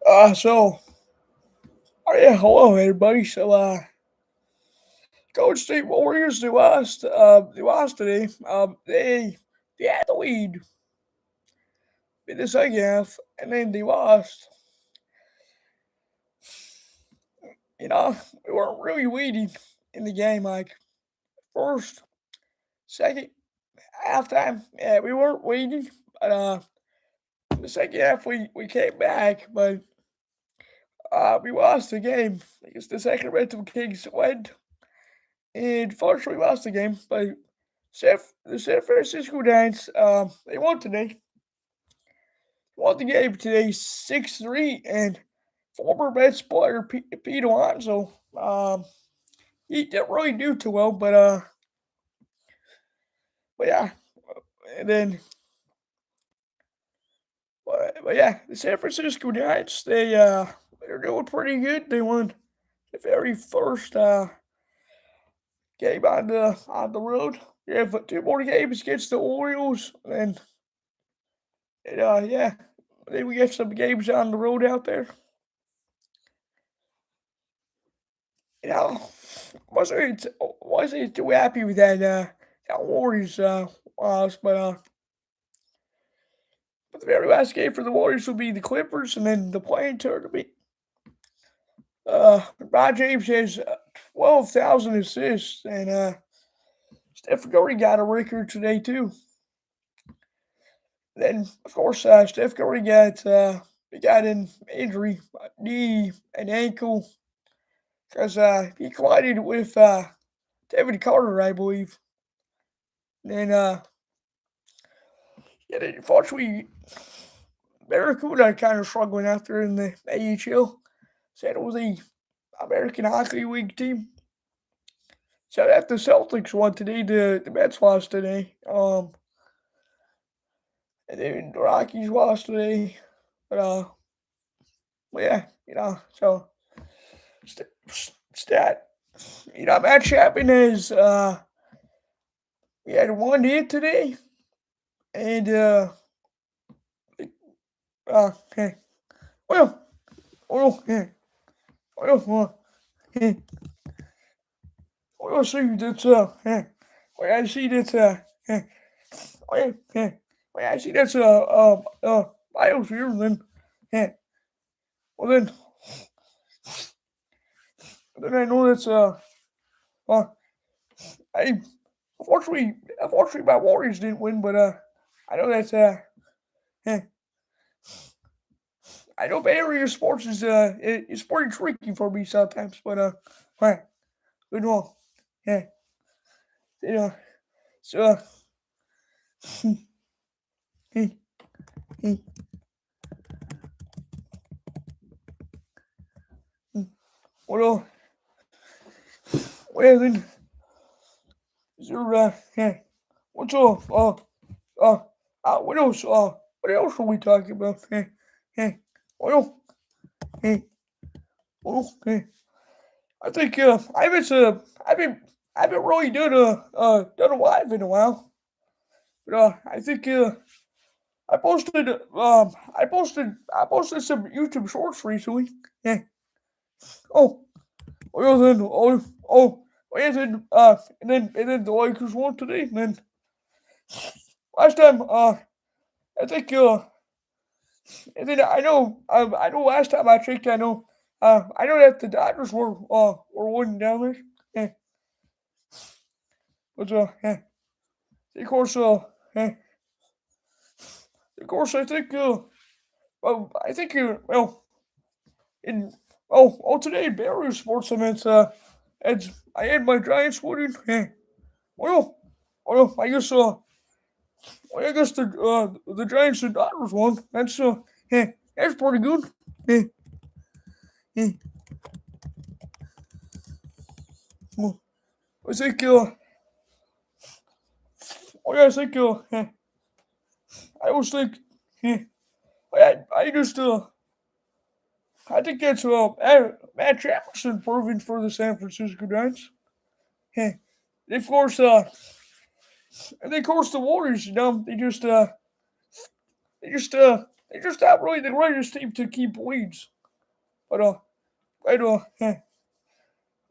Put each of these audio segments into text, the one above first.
So, yeah, hello everybody. Golden State Warriors, they lost today. They had the lead in the second half, and then they lost. You know, we weren't really leading in the game, like first, second, halftime. Yeah, we weren't leading, but the second half we came back, but we lost the game. It's the Sacramento Kings went, and fortunately lost the game, but the San Francisco Giants, they won today. Won the game today 6-3, and former Mets player Pete Alonso, he didn't really do too well, but yeah, and then, but yeah, the San Francisco Giants, they're doing pretty good. They won the very first game on the road. They have two more games against the Orioles, and yeah, then we get some games on the road out there. You know, wasn't too happy with that Warriors loss, but the very last game for the Warriors will be the Clippers, and then the playing tournament. LeBron James has 12,000 assists, and Steph Curry got a record today too. Then, of course, Steph Curry got an injury, knee and ankle, because he collided with David Carter, I believe. And yeah, unfortunately, Barracuda are kind of struggling out there in the AHL. San Jose American Hockey League team. So that the Celtics won today, the Mets lost today. And then the Rockies lost today. But well, yeah, so stat. Matt Chapman is he had one hit today, and okay. Well, yeah. Yeah. Well, see that well, I see that well, well, I see that's Miles here. Then, yeah, well then I know that's well, I unfortunately my Warriors didn't win, but I know that's yeah, I know Bay Area sports is it's pretty tricky for me sometimes, but well, good one, yeah, you know, so well, well then, is there yeah, what's uh, what else are we talking about? Well, hey, hey. I think I haven't really done a live in a while, but I think I posted some YouTube shorts recently. Yeah. Oh, well then, and then and then the Lakers won today. And then last time, I think and then I know last time I checked, I know that the Dodgers were winning down there. Yeah, but of course yeah, of course I think in today in Barrier Sports events it's I had my Giants winning. Yeah, well I guess the Giants and Dodgers won. Yeah, that's pretty good. Yeah, yeah. Well, I think yeah, I think yeah, I always think yeah, I just I think that's Matt Jefferson proving for the San Francisco Giants. Yeah. And of course, the Warriors, they just they just not really the greatest team to keep leads. But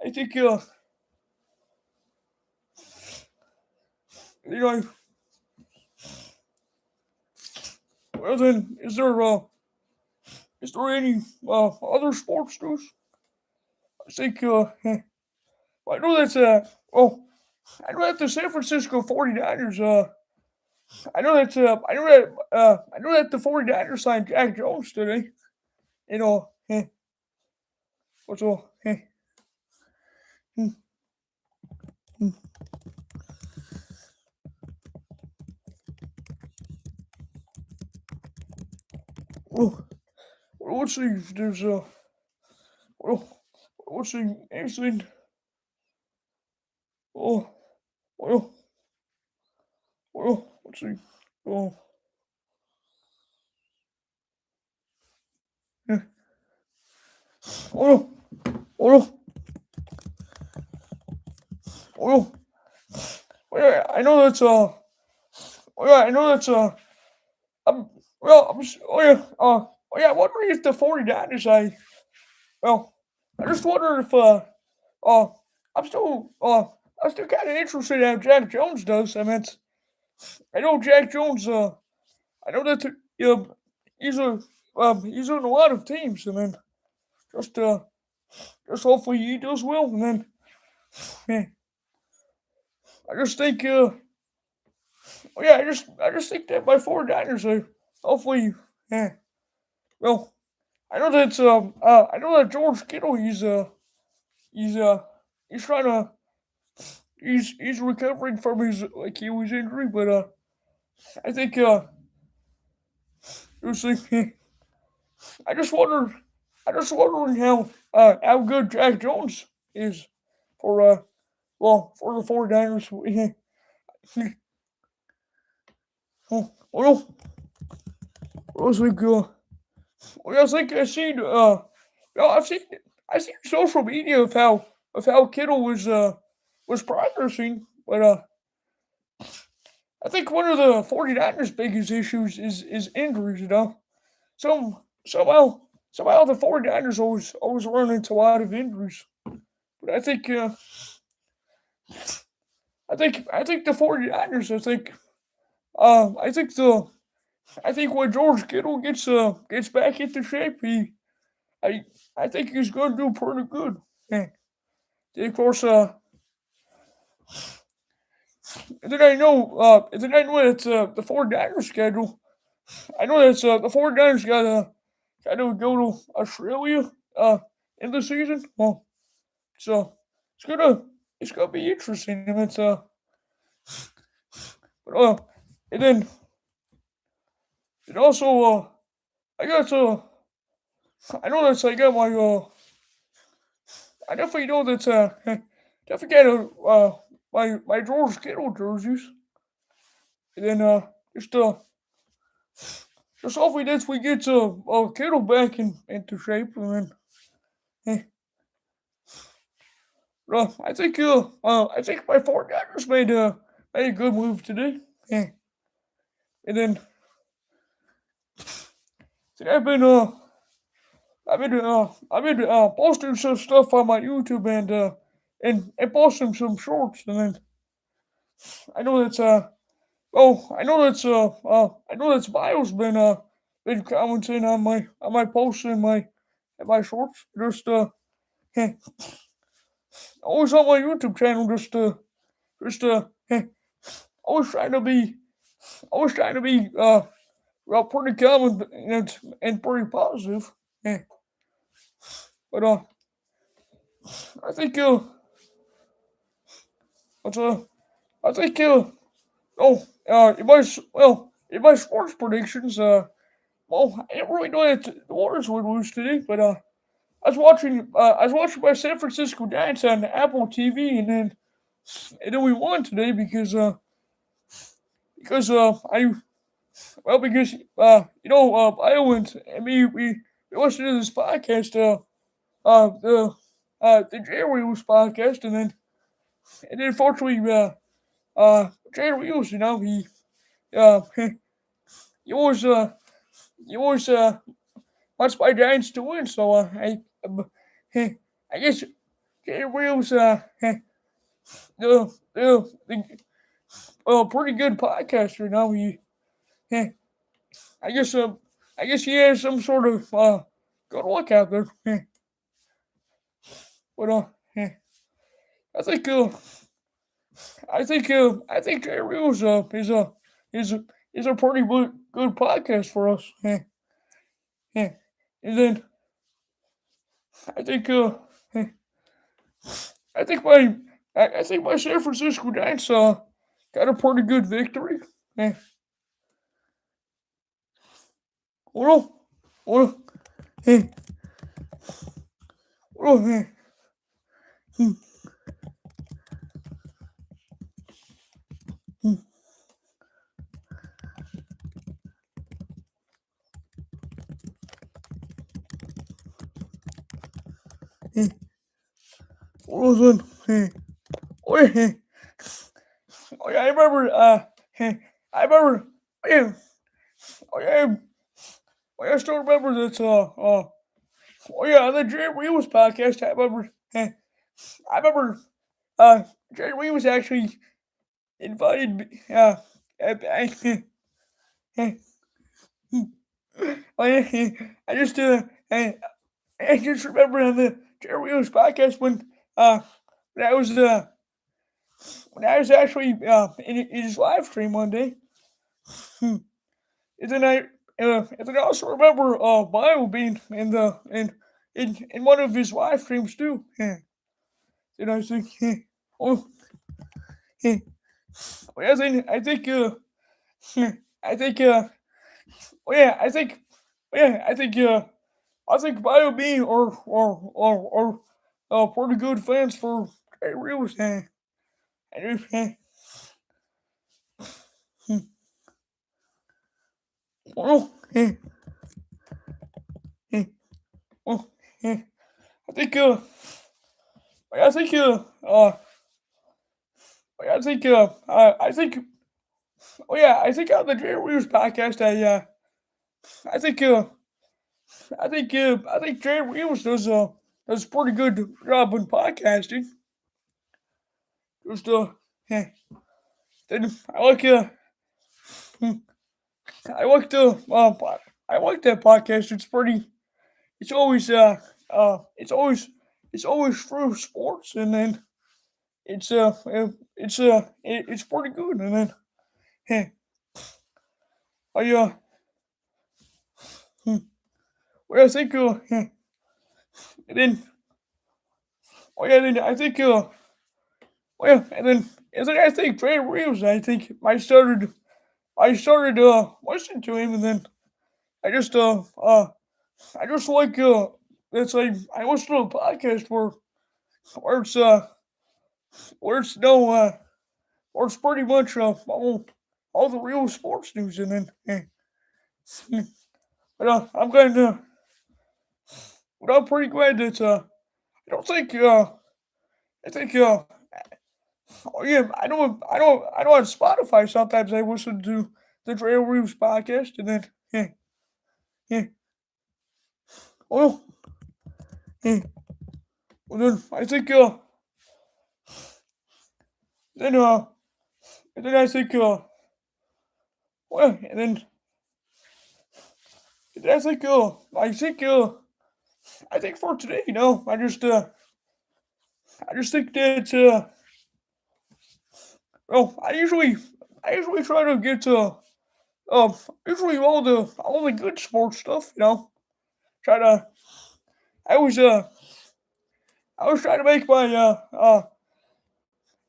I think you know, well then, is there any other sports news? I think I know that's well, I know that the San Francisco 49ers I know that the 49ers signed Jack Jones today. You know, what's all hmm, hmm. well, let's see if there's well, let's see anything. Oh, well, let's see. Oh, yeah. Oh, oh, oh, yeah, I know that's yeah, I know that's I'm oh yeah, I wonder if the 49ers well, I just wonder if uh I'm still I'm still kind of interested in how Jack Jones does. I mean, I know Jack Jones. I know that he's a he's on a lot of teams. I mean, just just hopefully he does well. And then yeah, I just think yeah, I just think that my 49ers are hopefully yeah. Well, I know that George Kittle he's he's trying to he's recovering from his like Achilles injury, but I think it was like, I just wonder I just wondering how good Jack Jones is for for the 49ers. Oh, well, I was like well, I was like I seen well, I've seen social media of how Kittle was progressing, but I think one of the 49ers' biggest issues is injuries, you know. Some somehow the 49ers always run into a lot of injuries. But I think the 49ers I think when George Kittle gets back into shape, I I think he's gonna do pretty good. Yeah. Of course and then I know that the 49ers schedule. I know that the 49ers gotta go to Australia in the season. Well, so it's gonna it's gonna be interesting. And it's but, and then and also I got I know that's I got my I definitely know that definitely got my George Kittle jerseys. And then just hopefully that we get Kittle back into shape. And then I think my 49ers made a good move today. And then I've been I've been posting some stuff on my YouTube and posting some shorts. And then I know that's I know that's Miles been commenting on my posts and my shorts. Just always on my YouTube channel. Just always trying to be always trying to be well pretty common and pretty positive. Yeah. But I think what's I think in my sports predictions well I didn't really know that the Warriors would lose today, but I was watching my San Francisco Giants on Apple TV, and then we won today because I well because Iowans and me we listened to this podcast the Jerry Wheels podcast, and then unfortunately Jerry Wheels, you know, uh he always he always wants my Giants to win. So I guess Jay Reels pretty good podcaster. Eh, I guess I guess he has some sort of good luck out there. But I think I think Jay Reels is a is a pretty good podcast for us. Yeah. And then I think I think my I think my San Francisco Giants got a pretty good victory. Yeah. Well, well, hey, well, hey, hmm, hmm, hey, well done, hey, oh yeah, hey, oh yeah, I remember, hey, I remember, oh yeah, oh yeah, oh yeah, I still remember that, oh yeah, on the Jerry Reeves podcast, I remember, Jerry Reeves actually invited me, uh, oh yeah, I just, I just remember on the Jerry Reeves podcast when I was, when I was actually in his live stream one day. Hmm. And then I also remember Bio being in one of his live streams too. Yeah. And I think, oh, yeah. Well, I think, oh yeah, I think Bio being or pretty good fans for Jay Reeves. I do, hmm. Well, yeah, well, yeah. I think, I think, I think, oh yeah, I think on the Jay Reeves podcast, I think, I think Jay Reeves does a pretty good job in podcasting. Just, yeah, then hmm, I like I like that podcast. It's pretty, it's always, it's always through sports, and then it's pretty good, and then, yeah, I, hmm, well, I think, and then, oh yeah, then I think, well, and then I think Trey Reeves. I started listening to him, and then I just I just like it's like I listen to a podcast where it's where it's no where it's pretty much all the real sports news, and then but I'm kind of but I'm pretty glad that I don't think I think oh yeah, I know on Spotify sometimes I listen to the Trail Reeves podcast, and then yeah, well, yeah, well then I think then and then I think well and then I think for today, I just think that well I usually try to get to um usually all the good sports stuff, try to I always I always try to make I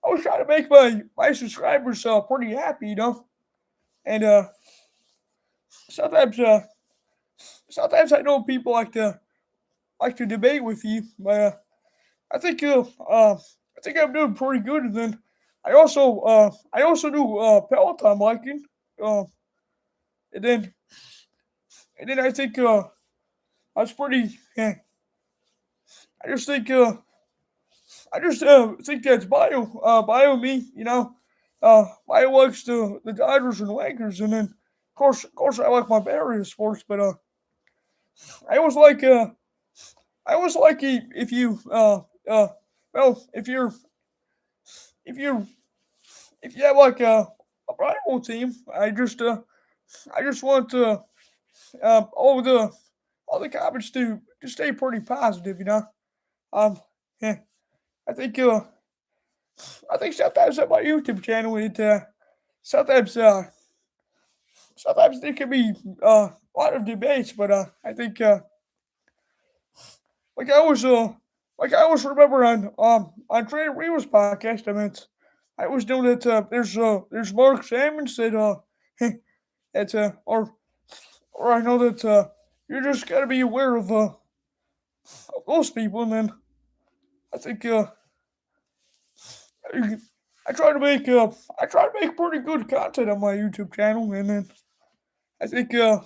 was trying to make my subscribers pretty happy, and sometimes sometimes I know people like to debate with you, but I think I think I'm doing pretty good. And then I also do Peloton biking, uh, and then I think that's pretty. I just think I just think that's bio me, bio likes the Dodgers and Lakers, and then of course I like my Barrier sports, but I always like I always like if you well if you if you have like a rival team, I just want all the comments to stay pretty positive, you know. Um, yeah, I think uh, I think sometimes on my YouTube channel, sometimes sometimes there can be a lot of debates, but I think like I was like I always remember on Trey Reva's podcast, I mean, I always know that there's Mark Salmons that that's or I know that you're just gotta be aware of those people, and then I think I try to make I try to make pretty good content on my YouTube channel, and then I think uh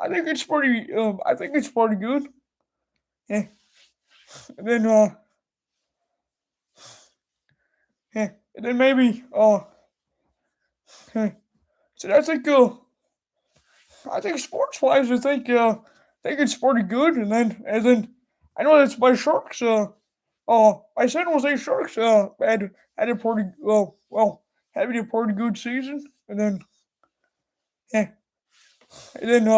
I think it's pretty good. Yeah, and then yeah, and then maybe yeah. So I think sports wise, I think it's pretty good, and then I know that's my Sharks. My San Jose Sharks had a pretty having a pretty good season, and then yeah, and then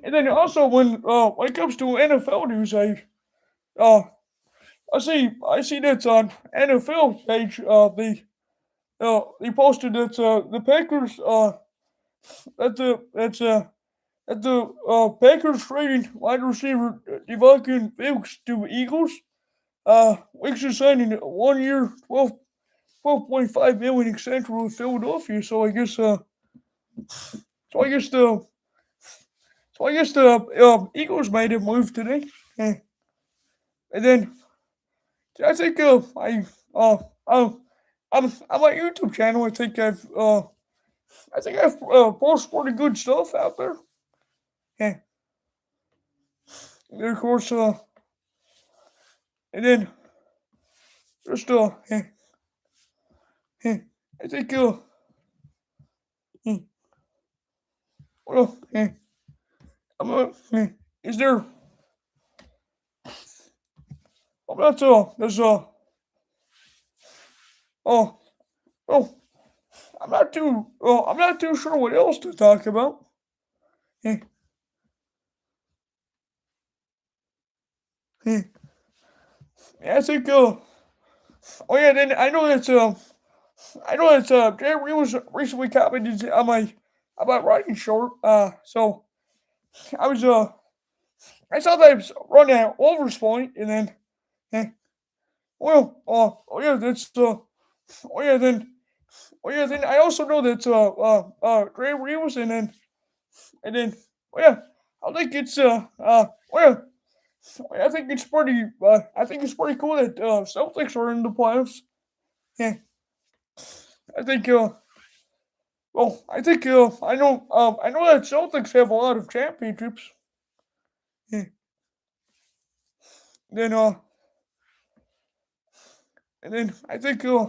and then also when it comes to NFL news, uh I see that on NFL page they posted that the Packers that the that's that the Packers trading wide receiver Devontae Wilkes to Eagles. Wilkes is signing a 1 year, 12.5 million extension with Philadelphia. So I guess the Eagles made a move today. Eh, And then I think uh on my YouTube channel I think I've posted pretty good stuff out there. Yeah, and of course and then just I think eh, well is there I'm not there's oh oh I'm not too sure what else to talk about. Eh, eh. Yeah, I think oh yeah, then I know that Jerry was recently commented on my about writing short. So I was I saw that I was running at Wolver's point, and then eh, oh yeah, that's oh yeah then oh yeah then I also know that Dre Reeves, and then oh yeah I think it's oh yeah I think it's pretty I think it's pretty cool that Celtics are in the playoffs. Yeah, I think I know that Celtics have a lot of championships. Yeah. Then and then I think yeah,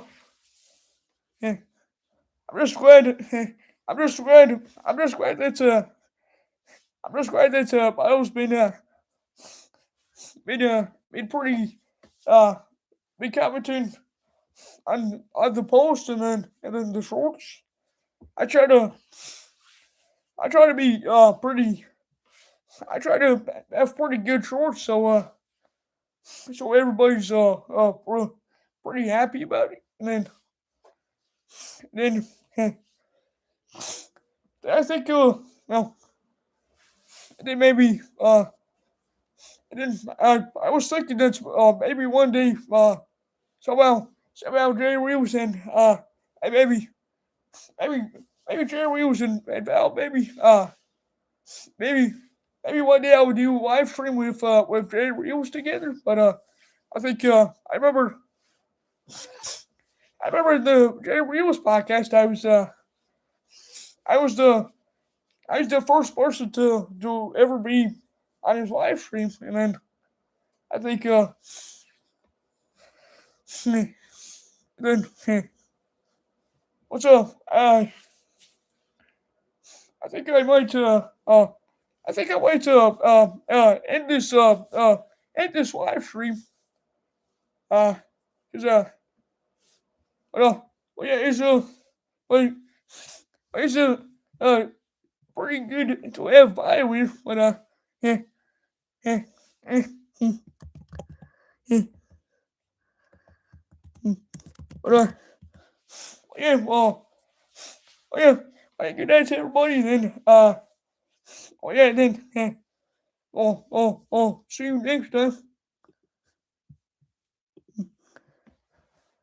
I'm just glad I'm just glad that Miles been pretty uh been commenting on the post, and then the shorts. I try to I try to be pretty I try to have pretty good shorts, so everybody's pretty happy about it. And then I think well then maybe and then I was thinking that maybe one day somehow Jerry Wilson and maybe maybe Jerry Wilson and Val maybe maybe one day I would do a live stream with Jerry Wilson together. But I think I remember the Jerry Wilson podcast. I was the I was the first person to ever be on his live stream, and then I think then what's up? I think I might I think I might end this live stream. Uh, cause but, well, yeah, like, it's uh pretty good to have by with, but yeah, yeah, yeah, mm, yeah, mm, but yeah, well, yeah, good night to everybody. Then, yeah, then, yeah, see you next time.